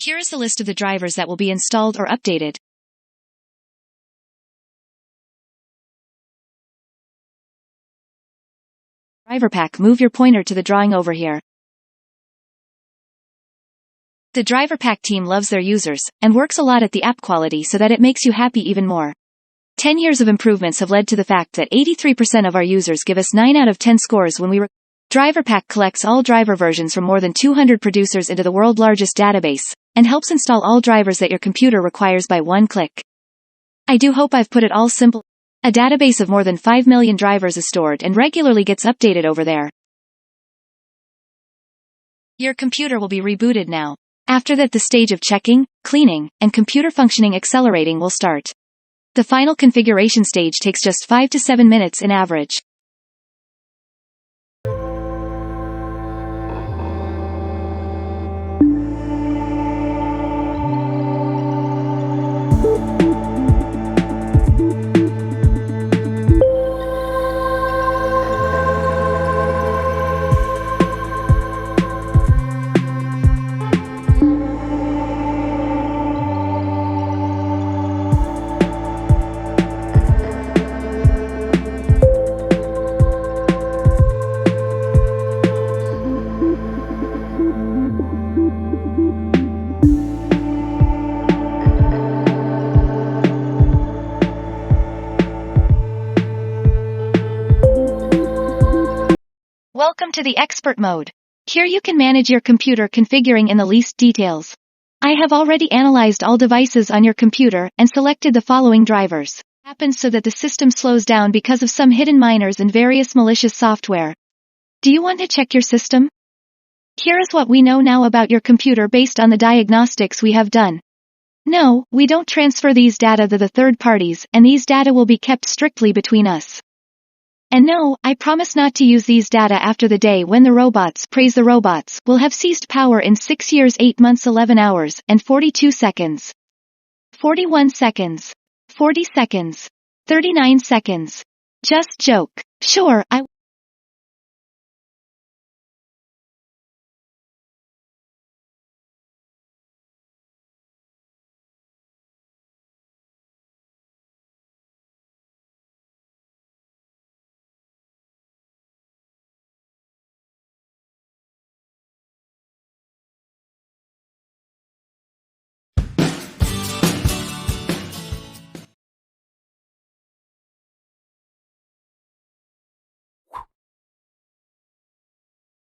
Here is the list of the drivers that will be installed or updated. Driver pack. Move your pointer to the drawing over here. The driver pack team loves their users, and works a lot at the app quality so that it makes you happy even more. 10 years of improvements have led to the fact that 83% of our users give us 9 out of 10 scores when we Driver pack collects all driver versions from more than 200 producers into the world's largest database, and helps install all drivers that your computer requires by one click. I do hope I've put it all simple. A database of more than 5 million drivers is stored and regularly gets updated over there. Your computer will be rebooted now. After that, the stage of checking, cleaning, and computer functioning accelerating will start. The final configuration stage takes just 5 to 7 minutes in average. Welcome to the expert mode. Here you can manage your computer configuring in the least details. I have already analyzed all devices on your computer and selected the following drivers. Happens so that the system slows down because of some hidden miners and various malicious software. Do you want to check your system? Here is what we know now about your computer based on the diagnostics we have done. No, we don't transfer these data to the third parties, and these data will be kept strictly between us. And no, I promise not to use these data after the day when the robots, praise the robots, will have ceased power in 6 years 8 months 11 hours and 42 seconds. 41 seconds. 40 seconds. 39 seconds. Just joke. Sure,